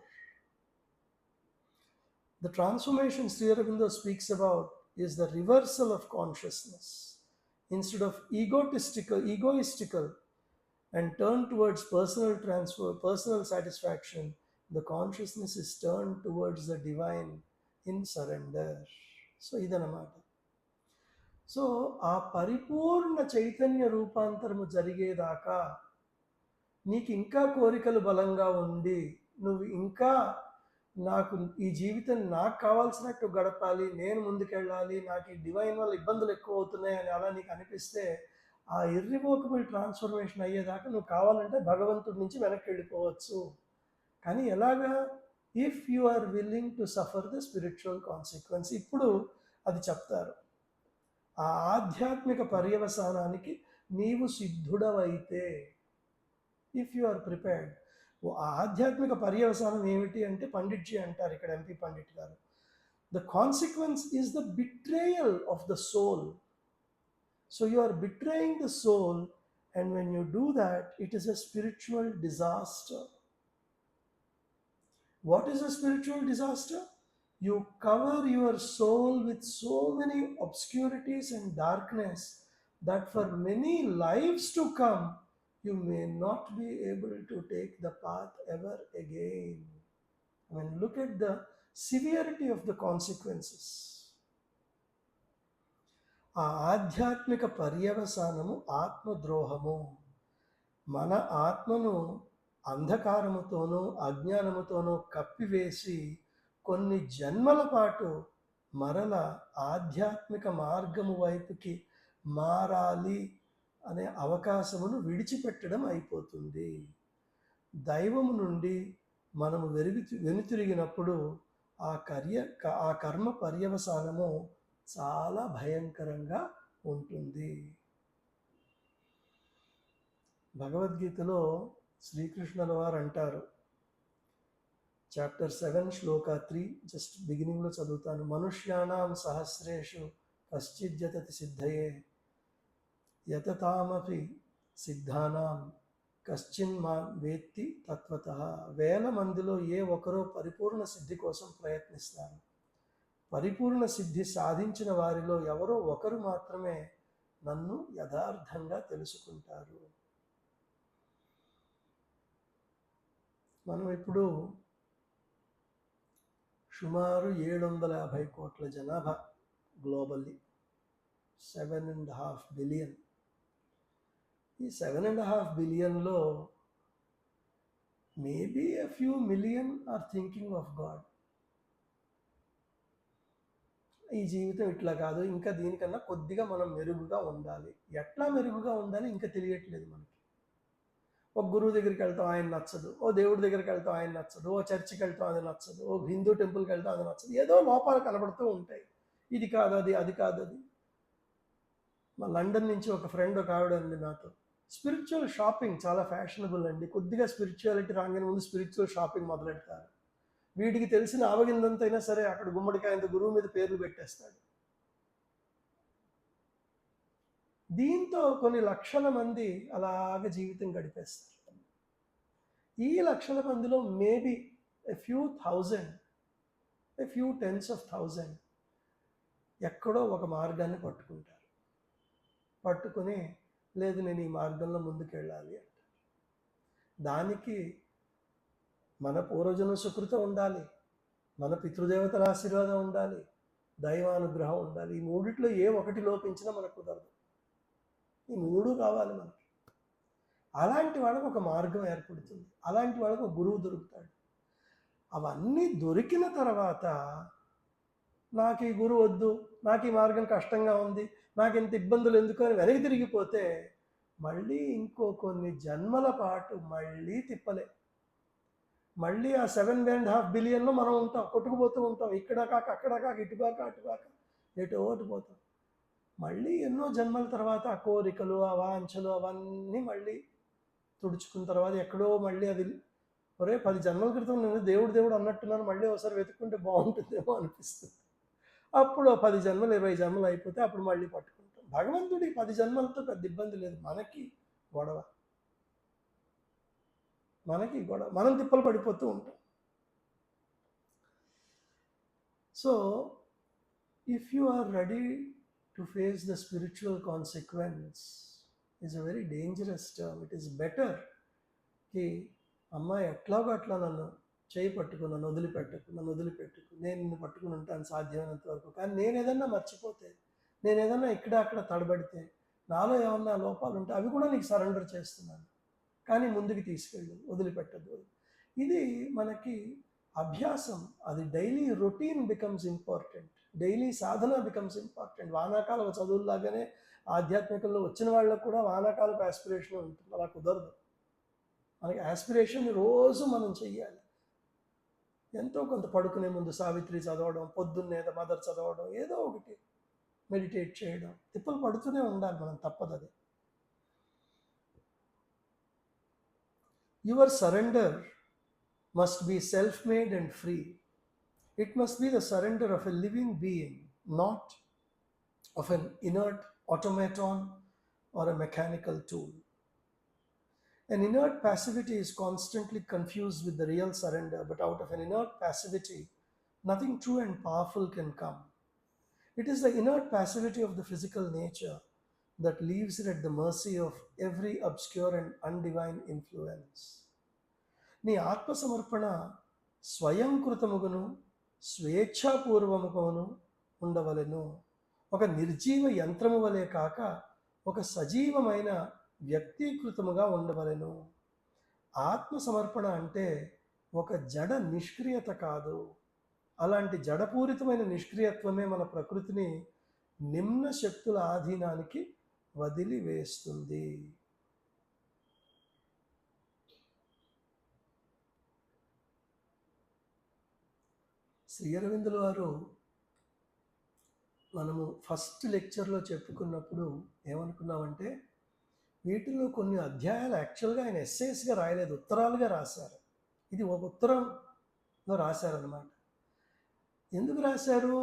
The transformation Sri Aurobindo speaks about is the reversal of consciousness. Instead of egoistical and turned towards personal transfer, personal satisfaction, the consciousness is turned towards the divine in surrender. So idanamata. So ఆ పరిపూర్ణ చైతన్య రూపాంతరము జరిగేదాకా నీకు ఇంకా కోరికలు బలంగా ఉండి, నువ్వు ఇంకా నాకు ఈ జీవితం నాకు కావాల్సినట్టు గడపాలి, నేను ముందుకెళ్ళాలి, నాకు ఈ డివైన్ వల్ల ఇబ్బందులు ఎక్కువ అవుతున్నాయి అని అలా నీకు అనిపిస్తే, ఆ ఇర్రివోకబుల్ ట్రాన్స్ఫర్మేషన్ అయ్యేదాకా నువ్వు కావాలంటే భగవంతుడి నుంచి వెనక్కి వెళ్ళిపోవచ్చు. కానీ ఎలాగా? If you are willing to suffer the spiritual consequence. ఇప్పుడు అది చెప్తారు. ఆ ఆధ్యాత్మిక పర్యవసానానికి నీవు సిద్ధుడవైతే, ఇఫ్ యు ఆర్ ప్రిపేర్డ్. ఆ ఆధ్యాత్మిక పర్యవసానం ఏమిటి అంటే పండిట్జీ అంటారు ఇక్కడ, ఎంపీ పండిట్ గారు, the consequence is the betrayal of the soul. So you are betraying the soul, and when you do that it is a spiritual disaster. What is a spiritual disaster? You cover your soul with so many obscurities and darkness that for many lives to come, you may not be able to take the path ever again. I mean, look at the severity of the consequences. ఆ ఆధ్యాత్మిక పర్యవసానము ఆత్మద్రోహము. మన ఆత్మను అంధకారముతోనూ అజ్ఞానముతోనూ కప్పివేసి కొన్ని జన్మల పాటు మరల ఆధ్యాత్మిక మార్గము వైపుకి మారాలి అనే అవకాశమును విడిచిపెట్టడం అయిపోతుంది. దైవము నుండి మనము వెనుతిరిగినప్పుడు ఆ కర్మ పర్యవసానము చాలా భయంకరంగా ఉంటుంది. భగవద్గీతలో శ్రీకృష్ణుల వారు అంటారు, చాప్టర్ 7 శ్లోక 3, జస్ట్ బిగినింగ్లో చదువుతాను. మనుష్యాణం సహస్రేషు కశ్చిజ్జతతి సిద్ధయే యతతామపి సిద్ధానాం కశ్చిన్మా వేత్తి తత్వతః. వేల మందిలో ఏ ఒకరో పరిపూర్ణ సిద్ధి కోసం ప్రయత్నిస్తారు. పరిపూర్ణ సిద్ధి సాధించిన వారిలో ఎవరో ఒకరు మాత్రమే నన్ను యథార్థంగా తెలుసుకుంటారు. మనం ఇప్పుడు సుమారు 750 కోట్ల జనాభా గ్లోబల్లీ, 7.5 బిలియన్. ఈ 7.5 బిలియన్లో maybe a few million are thinking of God. ఈ జీవితం ఇట్లా కాదు, ఇంకా దీనికన్నా కొద్దిగా మనం మెరుగుగా ఉండాలి. ఎట్లా మెరుగుగా ఉండాలి ఇంకా తెలియట్లేదు మనకి. ఒక గురువు దగ్గరికి వెళ్తాం, ఆయన నచ్చదు. ఓ దేవుడి దగ్గరికి వెళ్తాం, ఆయన నచ్చదు. ఓ చర్చికి వెళ్తాం, అది నచ్చదు. ఓ హిందూ టెంపుల్కి వెళ్తాం, అది నచ్చదు. ఏదో లోపాలు కనబడుతూ ఉంటాయి. ఇది కాదు అది, అది కాదు అది. మా లండన్ నుంచి ఒక ఫ్రెండ్ ఒక ఆవిడ అండి నాతో, స్పిరిచువల్ షాపింగ్ చాలా ఫ్యాషనబుల్ అండి, కొద్దిగా స్పిరిచువాలిటీ రాగానే ముందు స్పిరిచువల్ షాపింగ్ మొదలెడతారు. వీడికి తెలిసిన ఆవగిందంతైనా సరే అక్కడ గుమ్మడికాయంత గురువు మీద పేర్లు పెట్టేస్తాడు. దీంతో కొన్ని లక్షల మంది అలాగ జీవితం గడిపేస్తారు. ఈ లక్షల మందిలో maybe a few tens of thousand ఎక్కడో ఒక మార్గాన్ని పట్టుకుంటారు. పట్టుకుని లేదు నేను ఈ మార్గంలో ముందుకెళ్ళాలి అంటారు. దానికి మన పూర్వజన్మ సుకృతం ఉండాలి, మన పితృదేవతల ఆశీర్వాదం ఉండాలి, దైవానుగ్రహం ఉండాలి. ఈ మూడిట్లో ఏ ఒకటి లోపించినా మనకు కుదరదు. ఈ మూడు కావాలి మనకి. అలాంటి వాళ్ళకు ఒక మార్గం ఏర్పడుతుంది, అలాంటి వాళ్ళకు ఒక గురువు దొరుకుతాడు. అవన్నీ దొరికిన తర్వాత నాకు ఈ గురువు వద్దు, నాకు ఈ మార్గం కష్టంగా ఉంది, నాకు ఇంత ఇబ్బందులు ఎందుకు అని వెనక్కి తిరిగిపోతే మళ్ళీ ఇంకో కొన్ని జన్మల పాటు మళ్ళీ తిప్పలే. మళ్ళీ ఆ 7.5 బిలియన్లో మనం ఉంటాం, కొట్టుకుపోతూ ఉంటాం. ఇక్కడ కాక అక్కడ కాక ఇటు కాక అటు కాక ఎటు ఓటు పోతాం. మళ్ళీ ఎన్నో జన్మల తర్వాత ఆ కోరికలు, ఆ వాంఛలు అవన్నీ మళ్ళీ తుడుచుకున్న తర్వాత ఎక్కడో మళ్ళీ అది, ఒరే 10 జన్మల క్రితం నేను దేవుడు దేవుడు అన్నట్టున్నాను, మళ్ళీ ఒకసారి వెతుక్కుంటే బాగుంటుందేమో అనిపిస్తుంది. అప్పుడు 10 జన్మలు 20 జన్మలు అయిపోతే అప్పుడు మళ్ళీ పట్టుకుంటాం. భగవంతుడికి 10 జన్మలతో పెద్ద ఇబ్బంది లేదు, మనకి గొడవ, మనం తిప్పలు పడిపోతూ ఉంటాం. So if you are ready to face the spiritual consequence is a very dangerous term. It is better కి అమ్మాయి ఎట్లాగో అట్లా నన్ను చేయి పట్టుకు, నన్ను వదిలిపెట్టుకు, నేను నిన్ను పట్టుకుని ఉంటాను సాధ్యమైనంత వరకు. కానీ నేను ఏదన్నా మర్చిపోతే, నేను ఏదన్నా ఇక్కడ అక్కడ తడబడితే, నాలో ఏమన్నా లోపాలు ఉంటే అవి కూడా నీకు సరెండర్ చేస్తున్నాను, కానీ ముందుకు తీసుకెళ్ళు, వదిలిపెట్టద్దు. ఇది మనకి అభ్యాసం, అది daily routine becomes important, daily sadhana becomes important. వానాకాల చదువుల్లాగానే ఆధ్యాత్మికంలో వచ్చిన వాళ్ళకు కూడా వానాకాలపు ఆస్పిరేషన్ ఉంటుంది, అలా కుదరదు. మనకి ఆస్పిరేషన్ రోజు మనం చెయ్యాలి. ఎంతో కొంత పడుకునే ముందు సావిత్రి చదవడం, పొద్దున్నే మదర్ చదవడం, ఏదో ఒకటి మెడిటేట్ చేయడం, తిప్పలు పడుతూనే ఉండాలి మనం, తప్పదు అది. Your surrender must be self-made and free. It must be the surrender of a living being, not of an inert automaton or a mechanical tool. An inert passivity is constantly confused with the real surrender, but out of an inert passivity, nothing true and powerful can come. It is the inert passivity of the physical nature that leaves it at the mercy of every obscure and undivine influence. నీ ఆత్మసమర్పణ స్వయంకృతముగును స్వేచ్ఛాపూర్వముగాను ఉండవలెను. ఒక నిర్జీవ యంత్రము వలె కాక ఒక సజీవమైన వ్యక్తీకృతముగా ఉండవలెను. ఆత్మసమర్పణ అంటే ఒక జడ నిష్క్రియత కాదు. అలాంటి జడపూరితమైన నిష్క్రియత్వమే మన ప్రకృతిని నిమ్న శక్తుల ఆధీనానికి వదిలివేస్తుంది. శ్రీ అరవిందుల వారు మనము ఫస్ట్ లెక్చర్లో చెప్పుకున్నప్పుడు ఏమనుకున్నామంటే, వీటిలో కొన్ని అధ్యాయాలు యాక్చువల్గా ఆయన ఎస్సేస్గా రాయలేదు, ఉత్తరాలుగా రాశారు. ఇది ఒక ఉత్తరంలో రాశారనమాట. ఎందుకు రాశారు?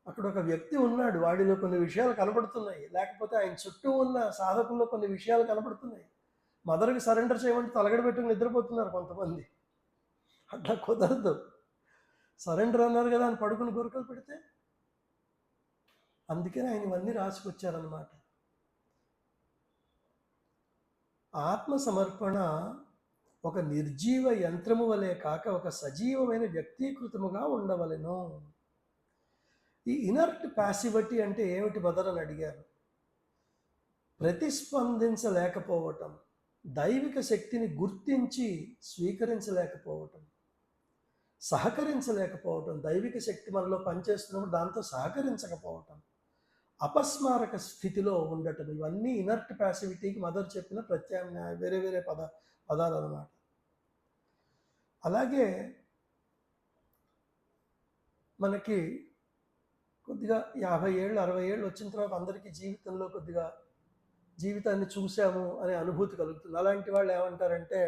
అక్కడ ఒక వ్యక్తి ఉన్నాడు, వాడిలో కొన్ని విషయాలు కనపడుతున్నాయి, లేకపోతే ఆయన చుట్టూ ఉన్న సాధకుల్లో కొన్ని విషయాలు కనపడుతున్నాయి. మదర్కి సరెండర్ చేయమంటే తలగడ పెట్టుకుని నిద్రపోతున్నారు కొంతమంది. అట్లా కుదరదు. సరెండర్ అన్నారు కదా అని పడుకుని కోరికలు పెడితే, అందుకనే ఆయన ఇవన్నీ రాసుకొచ్చారనమాట. ఆత్మ సమర్పణ ఒక నిర్జీవ యంత్రము వలె కాక ఒక సజీవమైన వ్యక్తీకృతముగా ఉండవలెను. ఈ ఇనర్ట్ ప్యాసివిటీ అంటే ఏమిటి మదర్ అని అడిగారు. ప్రతిస్పందించలేకపోవటం, దైవిక శక్తిని గుర్తించి స్వీకరించలేకపోవటం, సహకరించలేకపోవటం, దైవిక శక్తి మనలో పనిచేస్తున్నప్పుడు దాంతో సహకరించకపోవటం, అపస్మారక స్థితిలో ఉండటం, ఇవన్నీ ఇనర్ట్ ప్యాసివిటీకి మదర్ చెప్పిన ప్రత్యామ్నాయ వేరే వేరే పదాలు అన్నమాట. అలాగే మనకి కొద్దిగా 50 ఏళ్ళు 60 ఏళ్ళు వచ్చిన తర్వాత అందరికీ జీవితంలో కొద్దిగా జీవితాన్ని చూసాము అనే అనుభూతి కలుగుతుంది. అలాంటి వాళ్ళు ఏమంటారంటే,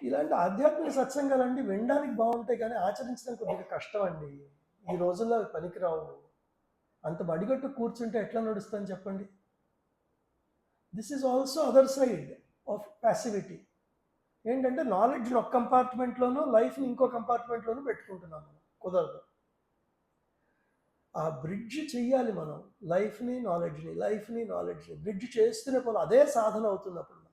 ఇలాంటి ఆధ్యాత్మిక సత్సంగాలండి వినడానికి బాగుంటాయి కానీ ఆచరించడం కొద్దిగా కష్టం అండి, ఈ రోజుల్లో అవి పనికిరావు, అంత బడిగట్టు కూర్చుంటే ఎట్లా నడుస్తుందని చెప్పండి. This is also other side of passivity. ఏంటంటే నాలెడ్జ్ని ఒక కంపార్ట్మెంట్లోనూ లైఫ్ని ఇంకో కంపార్ట్మెంట్లోనూ పెట్టుకుంటున్నాం మనం, కుదరదు. ఆ బ్రిడ్జ్ చెయ్యాలి మనం, లైఫ్ని నాలెడ్జ్ని బ్రిడ్జ్ చేస్తూనే పోవాలి. అదే సాధన అవుతుంది అప్పుడు మనకి.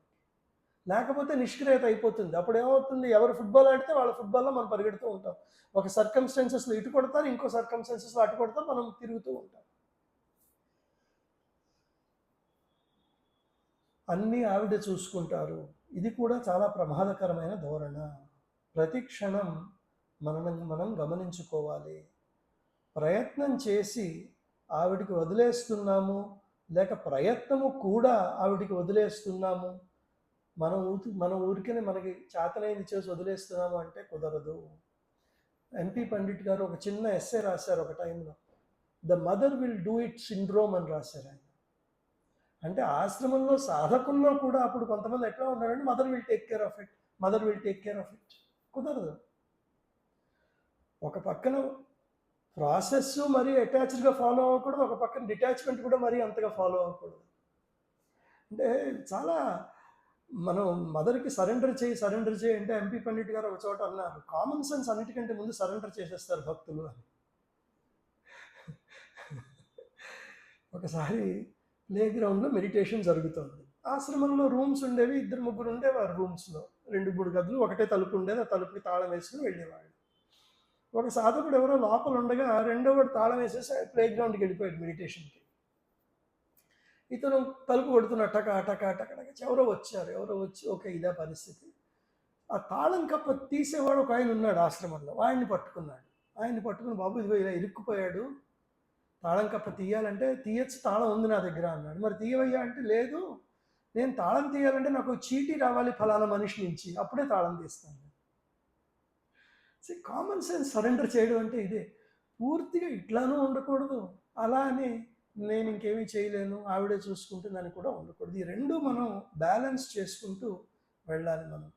లేకపోతే నిష్క్రియత అయిపోతుంది. అప్పుడు ఏమవుతుంది, ఎవరు ఫుట్బాల్ ఆడితే వాళ్ళ ఫుట్బాల్లో మనం పరిగెడుతూ ఉంటాం. ఒక సర్కమ్స్టెన్సెస్లో ఇటు కొడతారు, ఇంకో సర్కమ్స్టెన్సెస్లో అటు కొడతారు, మనం తిరుగుతూ ఉంటాం. అన్నీ ఆవిడ చూసుకుంటారు. ఇది కూడా చాలా ప్రమాదకరమైన ధోరణ. ప్రతి క్షణం మనం గమనించుకోవాలి. ప్రయత్నం చేసి ఆవిడికి వదిలేస్తున్నాము, లేక ప్రయత్నము కూడా ఆవిడికి వదిలేస్తున్నాము, మన ఊరికనే మనకి చేతనైంది చేసి వదిలేస్తున్నాము అంటే కుదరదు. ఎంపీ పండిట్ గారు ఒక చిన్న ఎస్సే రాశారు ఒక టైంలో, the mother will do it syndrome అని రాశారు ఆయన. అంటే ఆశ్రమంలో సాధకుల్లో కూడా అప్పుడు కొంతమంది ఎట్లా ఉన్నారంటే mother will take care of it, mother will take care of it. కుదరదు. ఒక పక్కన ప్రాసెస్ మరీ అటాచ్డ్గా ఫాలో అవ్వకూడదు, ఒక పక్కన డిటాచ్మెంట్ కూడా మరీ అంతగా ఫాలో అవ్వకూడదు. అంటే చాలా మనం మదర్కి సరెండర్ చేయి అంటే ఎంపీ పండిట్ గారు ఒక చోట అన్నారు, కామన్ సెన్స్ అన్నిటికంటే ముందు సరెండర్ చేసేస్తారు భక్తులు అని. ఒకసారి ప్లే గ్రౌండ్లో మెడిటేషన్ జరుగుతుంది. ఆశ్రమంలో రూమ్స్ ఉండేవి, 2-3 ఉండేవారు రూమ్స్లో. 2-3 గదులు, ఒకటే తలుపు ఉండేది, ఆ తలుపుకి తాళం వేసుకుని వెళ్ళేవాళ్ళు. ఒక సాధకుడు ఎవరో లోపల ఉండగా రెండో వాడు తాళం వేసేసి ప్లే గ్రౌండ్కి వెళ్ళిపోయాడు మెడిటేషన్కి. ఇతను తలుపు కొడుతున్న టక టక టక టక ఎవరో వచ్చి ఓకే ఇదే పరిస్థితి. ఆ తాళం కప్ప తీసేవాడు ఒక ఆయన ఉన్నాడు ఆశ్రమంలో, ఆయన్ని పట్టుకుని బాబు ఇదిగో ఇలా ఇరుక్కుపోయాడు, తాళం కప్ప తీయాలంటే తీయచ్చు, తాళం ఉంది నా దగ్గర అన్నాడు. మరి తీయవయ్యా అంటే లేదు, నేను తాళం తీయాలంటే నాకు చీటీ రావాలి ఫలానా మనిషి నుంచి, అప్పుడే తాళం తీస్తాను. కామన్ సెన్స్ సరెండర్ చేయడం అంటే ఇదే. పూర్తిగా ఇట్లానూ ఉండకూడదు, అలా అని నేను ఇంకేమీ చేయలేను ఆవిడే చూసుకుంటుందని కూడా ఉండకూడదు. ఈ రెండు మనం బ్యాలెన్స్ చేసుకుంటూ వెళ్ళాలి. మనం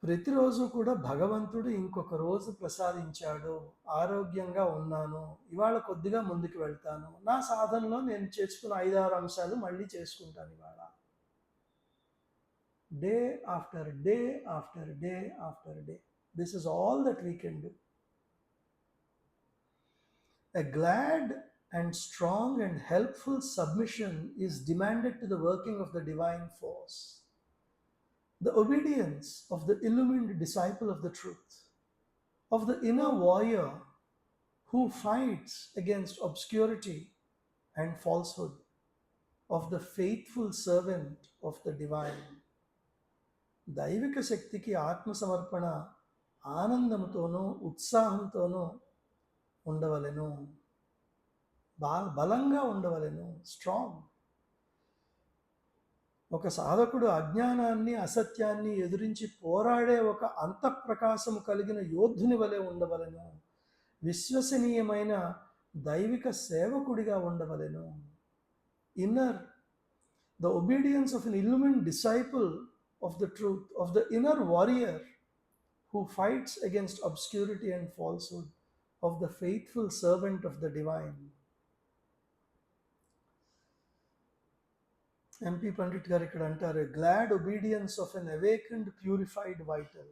ప్రతిరోజు కూడా భగవంతుడు ఇంకొక రోజు ప్రసాదించాడు, ఆరోగ్యంగా ఉన్నాను, ఇవాళ కొద్దిగా ముందుకు వెళ్తాను, నా సాధనలో నేను చేసుకున్న 5-6 అంశాలు మళ్ళీ చేసుకుంటాను ఇవాళ. Day after day after day after day, this is all that we can do. A glad and strong and helpful submission is demanded to the working of the divine force, the obedience of the illumined disciple of the truth, of the inner warrior who fights against obscurity and falsehood, of the faithful servant of the divine. దైవిక శక్తికి ఆత్మసమర్పణ ఆనందంతోనూ ఉత్సాహంతోనూ ఉండవలెను, బలంగా ఉండవలెను, strong. ఒక సాధకుడు అజ్ఞానాన్ని అసత్యాన్ని ఎదురించి పోరాడే ఒక అంతఃప్రకాశము కలిగిన యోధుని వలె ఉండవలెను, విశ్వసనీయమైన దైవిక సేవకుడిగా ఉండవలెను. the obedience of an illumined disciple of the truth, of the inner warrior who fights against obscurity and falsehood, of the faithful servant of the divine. MP Pandit గారు ఇక్కడ అంటారు, glad obedience of an awakened purified vital.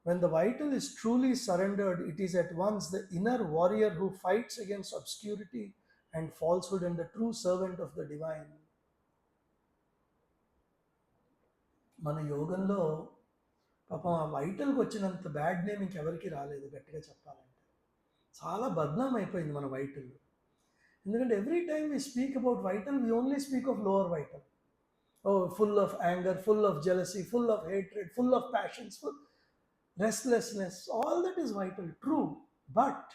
When the vital is truly surrendered, it is at once the inner warrior who fights against obscurity and falsehood and the true servant of the divine. మన యోగంలో పాపం ఆ వైటల్కి వచ్చినంత bad name ఇంకెవరికి రాలేదు. గట్టిగా చెప్పాలంటే చాలా బద్నాం అయిపోయింది మన వైటల్. ఎందుకంటే every time we speak about vital, we only speak of lower vital. Full of anger, full of jealousy, full of hatred, full of passions, full restlessness, all that is vital, true. But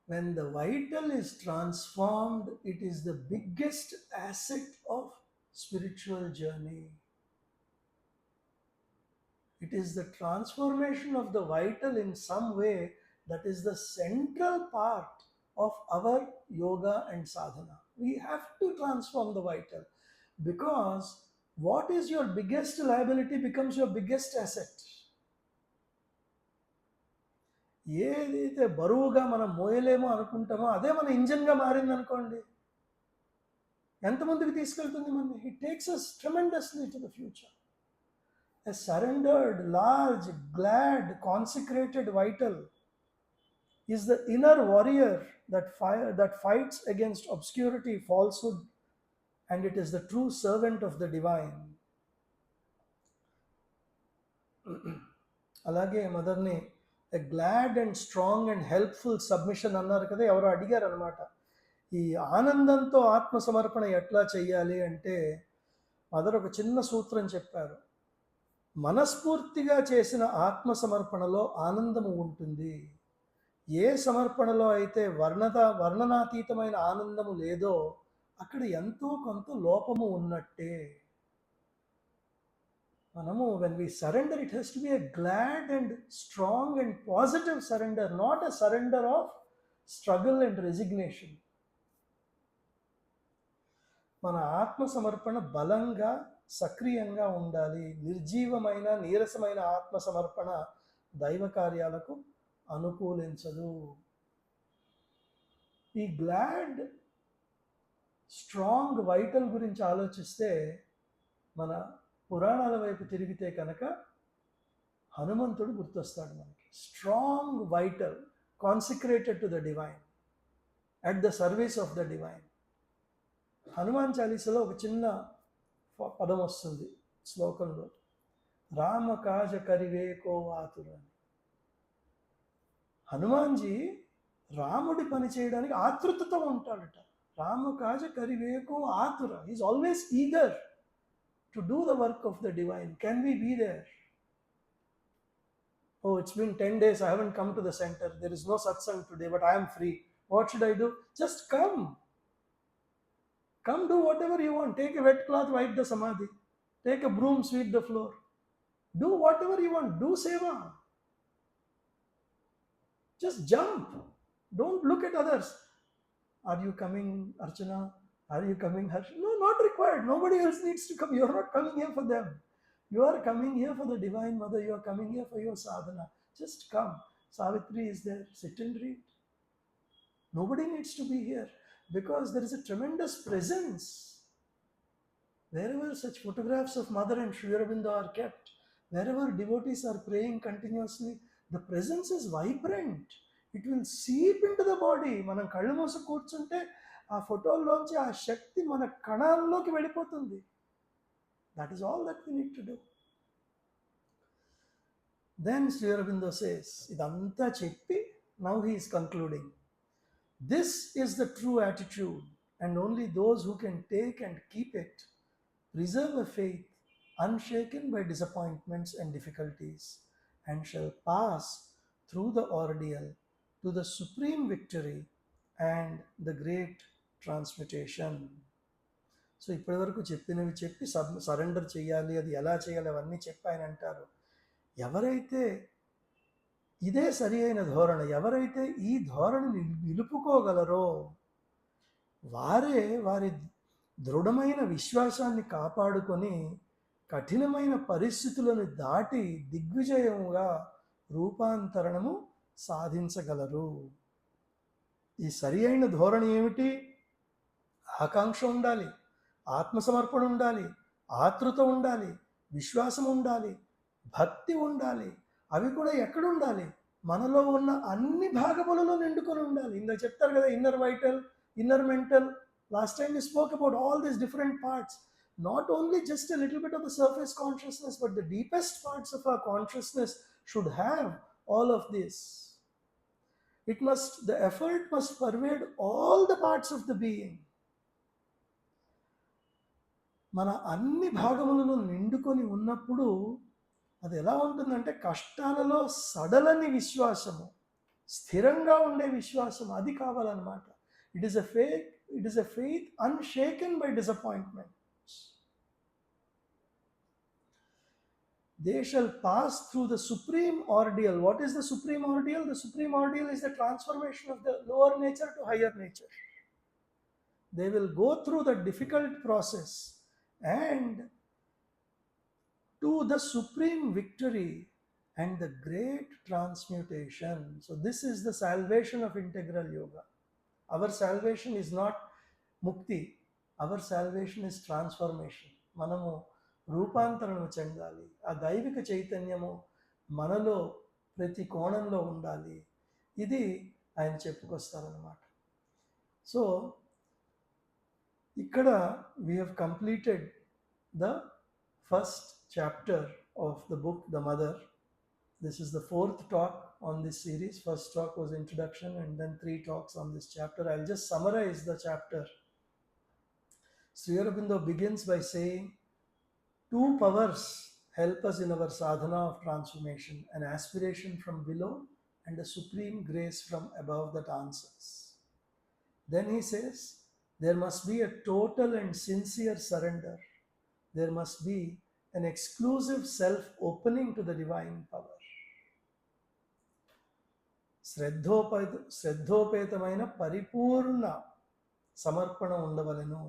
when the vital is transformed, it is the biggest asset of spiritual journey. It is the transformation of the vital in some way that is the central part of our yoga and sadhana. We have to transform the vital, because what is your biggest liability becomes your biggest asset. ఏదైతే బరువుగా మనం మోయలేమో అనుకుంటామో అదే మన ఇంజన్గా మారింది అనుకోండి, ఎంతమందికి తీసుకెళ్తుంది మనని? It takes us tremendously to the future. A surrendered, large, glad, consecrated vital is the inner warrior that fights against obscurity, falsehood, and it is the true servant of the divine. అలాగే మదర్ని a glad and strong and helpful submission అన్నారు కదా, ఎవరో అడిగారు అనమాట, ఈ ఆనందంతో ఆత్మసమర్పణ ఎట్లా చెయ్యాలి అంటే మదర్ ఒక చిన్న సూత్రం చెప్పారు. మనస్ఫూర్తిగా చేసిన ఆత్మ సమర్పణలో ఆనందము ఉంటుంది. ఏ సమర్పణలో అయితే వర్ణనాతీతమైన ఆనందము లేదో అక్కడ ఎంతో కొంత లోపము ఉన్నట్టే. మనము when we surrender, it has to be a glad and strong and positive surrender, not a surrender of struggle and resignation. మన ఆత్మ సమర్పణ బలంగా సక్రియంగా ఉండాలి. నిర్జీవమైన నీరసమైన ఆత్మ సమర్పణ దైవ కార్యాలకు అనుకూలించదు. ఈ గ్లాడ్ స్ట్రాంగ్ వైటల్ గురించి ఆలోచిస్తే మన పురాణాల వైపు తిరిగితే కనుక హనుమంతుడు గుర్తొస్తాడు మనకి. Strong vital, consecrated to the divine, at the service of the divine. Hanuman చాలీసాలో ఒక చిన్న పదం వస్తుంది శ్లోకంలో, రామ కాజ కరివేకో ఆతుర. హనుమాన్జీ రాముడి పని చేయడానికి ఆతృతతో ఉంటాడట. రామ కాజ కరివేకో ఆతుర. Is always eager to do the work of the divine. Can we be there? Oh, it's been 10 days, I haven't come to the center. There is no satsang today, but I am free. What should I do? Just come. Come, do whatever you want. Take a wet cloth, wipe the samadhi. Take a broom, sweep the floor. Do whatever you want. Do seva. Just jump. Don't look at others. Are you coming, Archana? Are you coming, Harsh? No, not required. Nobody else needs to come. You are not coming here for them. You are coming here for the Divine Mother. You are coming here for your sadhana. Just come. Savitri is there. Sit and read. Nobody needs to be here because there is a tremendous presence. Wherever such photographs of Mother and Sri Aurobindo are kept, wherever devotees are praying continuously, the presence is vibrant. It will seep into the body. మనం కళ్ళు మూసి కూర్చుంటే ఆ ఫోటోల్లోంచి ఆ శక్తి మన కణాల్లోకి వెళ్ళిపోతుంది. That is all that we need to do. Then Shri Aurobindo says, ఇదంతా చెప్పి now he is concluding, this is the true attitude and only those who can take and keep it preserve a faith unshaken by disappointments and difficulties and shall pass through the ordeal to the supreme victory and the great transmutation. So ఇప్పటివరకు చెప్పినవి చెప్పి surrender చేయాలి, అది ఎలా చేయాలి అవన్నీ చెప్పి ఆయన అంటారు, ఎవరైతే ఇదే సరి అయిన ధోరణి, ఎవరైతే ఈ ధోరణిని నిలుపుకోగలరో వారే వారి దృఢమైన విశ్వాసాన్ని కాపాడుకొని కఠినమైన పరిస్థితులను దాటి దిగ్విజయముగా రూపాంతరణము సాధించగలరు. ఈ సరి అయిన ధోరణి ఏమిటి? ఆకాంక్ష ఉండాలి, ఆత్మసమర్పణ ఉండాలి, ఆతృత ఉండాలి, విశ్వాసం ఉండాలి, భక్తి ఉండాలి. అవి కూడా ఎక్కడ ఉండాలి? మనలో ఉన్న అన్ని భాగములలో నిండుకొని ఉండాలి. ఇందాక చెప్తారు కదా, inner vital, inner mental. Last time we spoke about all these different parts. Not only just a little bit of the surface consciousness, but the deepest parts of our consciousness should have all of this. The effort must pervade all the parts of the being. మన అన్ని భాగములలో నిండుకొని ఉన్నప్పుడు అది ఎలా ఉంటుందంటే, కష్టాలలో సడలని విశ్వాసము, స్థిరంగా ఉండే విశ్వాసం, అది కావాలన్నమాట. It is a faith unshaken by disappointment. They shall pass through the supreme ordeal. What is the supreme ordeal? The supreme ordeal is the transformation of the lower nature to higher nature. They will go through the difficult process and to the supreme victory and the great transmutation. So this is the salvation of integral yoga. Our salvation is not mukti. Our salvation is transformation. Manamu రూపాంతరణము చెందాలి. ఆ దైవిక చైతన్యము మనలో ప్రతి కోణంలో ఉండాలి. ఇది ఆయన చెప్పుకొస్తారన్నమాట. సో ఇక్కడ we have completed the first chapter of the book The Mother. This is the fourth talk on this series. First talk was introduction and then 3 talks on this chapter. I'll just summarize the chapter. Sri Aurobindo begins by saying, 2 powers Help us in our sadhana of transformation, an aspiration from below and a supreme grace from above that answers. Then he says, there must be a total and sincere surrender. There must be an exclusive self opening to the divine power. శ్రద్ధోపేతమైన పరిపూర్ణ సమర్పణ ఉండవలెను.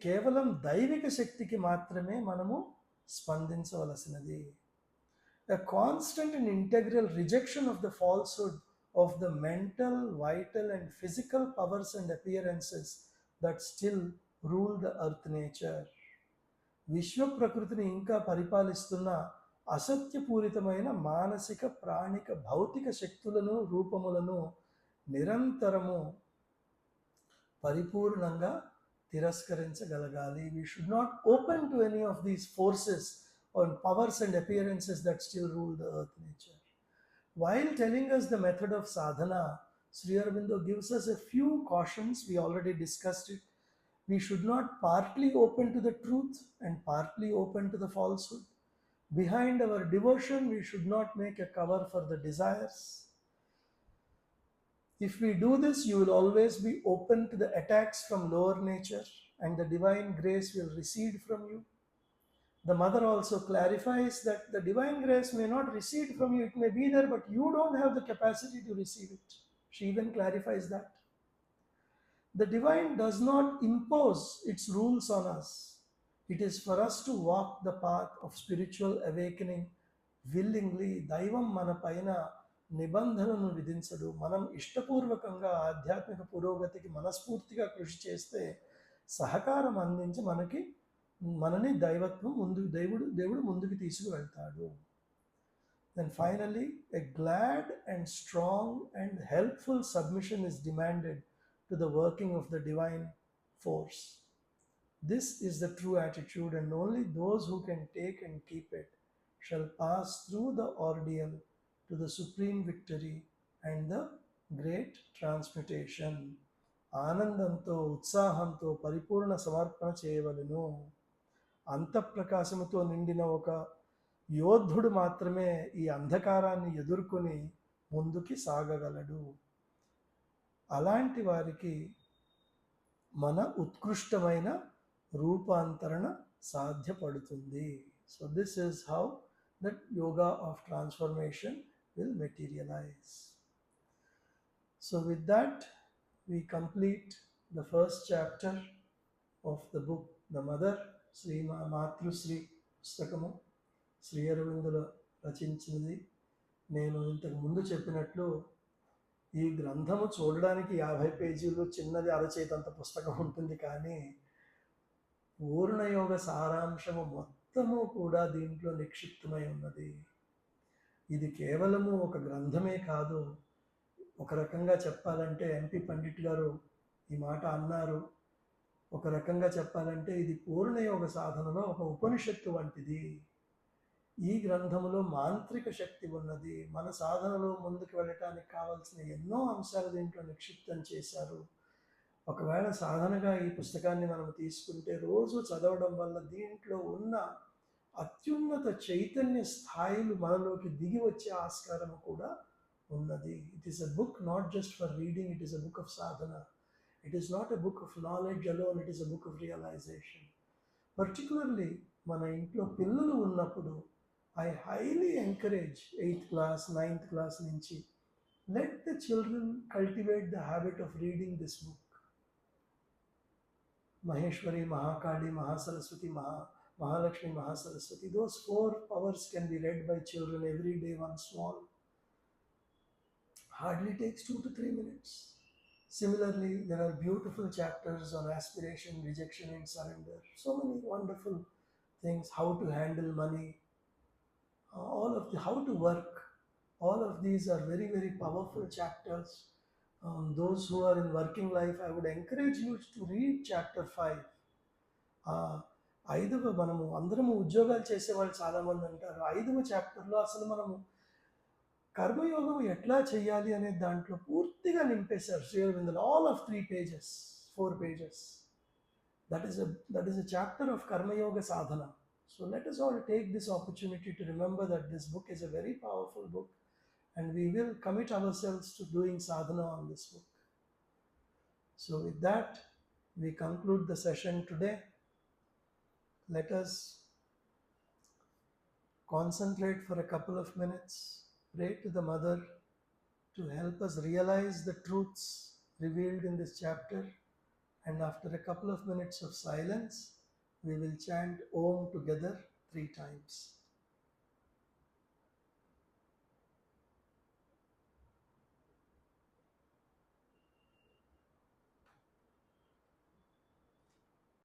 కేవలం దైవిక శక్తికి మాత్రమే మనము స్పందించవలసినది. A constant and integral rejection of the falsehood of the mental, vital and physical powers and appearances that still rule the earth nature. విశ్వ ప్రకృతిని ఇంకా పరిపాలిస్తున్న అసత్యపూరితమైన మానసిక, ప్రాణిక, భౌతిక శక్తులను, రూపములను నిరంతరము పరిపూర్ణంగా తిరస్కరించగలగాలి. We should not open to any of these forces or powers and appearances that still rule the earth nature. While telling us the method of sadhana, Sri Aurobindo gives us a few cautions. We already discussed it. We should not partly open to the truth and partly open to the falsehood. Behind our devotion, we should not make a cover for the desires. If we do this, you will always be open to the attacks from lower nature, and the divine grace will recede from you. The mother also clarifies that the divine grace may not recede from you. It may be there, but you don't have the capacity to receive it. She even clarifies that. The divine does not impose its rules on us. It is for us to walk the path of spiritual awakening willingly. దైవం మన పైన నిబంధనను విధించడు. మనం ఇష్టపూర్వకంగా ఆధ్యాత్మిక పురోగతికి మనస్ఫూర్తిగా కృషి చేస్తే సహకారం అందించి మనని దేవుడు ముందుకు తీసుకువెళ్తాడు. Then finally, a glad and strong and helpful submission is demanded to the working of the divine force. This is the true attitude, and only those who can take and keep it shall pass through the ordeal to the supreme victory and the great transmutation. ఆనందంతో, ఉత్సాహంతో పరిపూర్ణ సమర్పణ చేయవలెను. అంతఃప్రకాశముతో నిండిన ఒక యోధుడు మాత్రమే ఈ అంధకారాన్ని ఎదుర్కొని ముందుకి సాగగలడు. అలాంటి వారికి మన ఉత్కృష్టమైన రూపాంతరణ సాధ్యపడుతుంది. So this is how that yoga of transformation will materialise. So with that we complete the first chapter of the book The Mother, Shri Matrushri పుస్తకము శ్రీ అరవిందుల రచించినది. నేను ఇంతకు ముందు చెప్పినట్లు ఈ గ్రంథము చూడడానికి 50 పేజీలు, చిన్నది అరచేతంత పుస్తకం ఉంటుంది. కానీ పూర్ణయోగ సారాంశము మొత్తము కూడా దీంట్లో నిక్షిప్తమై ఉన్నది. ఇది కేవలము ఒక గ్రంథమే కాదు. ఒక రకంగా చెప్పాలంటే ఎంపి పండిట్ గారు ఈ మాట అన్నారు. ఒక రకంగా చెప్పాలంటే ఇది పూర్ణయోగ సాధనలో ఒక ఉపనిషత్తు వంటిది. ఈ గ్రంథములో మాంత్రిక శక్తి ఉన్నది. మన సాధనలో ముందుకు వెళ్ళటానికి కావాల్సిన ఎన్నో అంశాలు దీంట్లో నిక్షిప్తం చేశారు. ఒకవేళ సాధనగా ఈ పుస్తకాన్ని మనం తీసుకుంటే రోజు చదవడం వల్ల దీంట్లో ఉన్న అత్యున్నత చైతన్య స్థాయిలు మనలోకి దిగి వచ్చే ఆస్కారం కూడా ఉన్నది. It is a book not just for reading, it is a book of sadhana. It is not a book of knowledge alone, it is a book of realization. Particularly మన ఇంట్లో పిల్లలు ఉన్నప్పుడు I highly encourage 8th class, 9th class నుంచి let the children cultivate the habit of reading this book. Maheshwari, Mahakali, Mahasaraswati, Mahalakshmi, Mahasaraswati, those 4 powers can be read by children every day, one small. Hardly takes 2 to 3 minutes. Similarly, there are beautiful chapters on aspiration, rejection and surrender. So many wonderful things, how to handle money, how to work. All of these are very, very powerful chapters. Those who are in working life, I would encourage you to read chapter 5. మనము అందరము ఉద్యోగాలు చేసేవాళ్ళు చాలామంది అంటారు. 5వ చాప్టర్లో అసలు మనము కర్మయోగం ఎట్లా చేయాలి అనే దాంట్లో పూర్తిగా నింపేశారు శ్రీ అరవిందులు. All of 3 pages, 4 pages. That is a chapter of karma yoga sadhana. So let us all take this opportunity to remember that this book is a very powerful book, and we will commit ourselves to doing sadhana on this book. So with that, we conclude the session today. Let us concentrate for a couple of minutes, pray to the Mother to help us realize the truths revealed in this chapter, and after a couple of minutes of silence, we will chant Om together 3 times.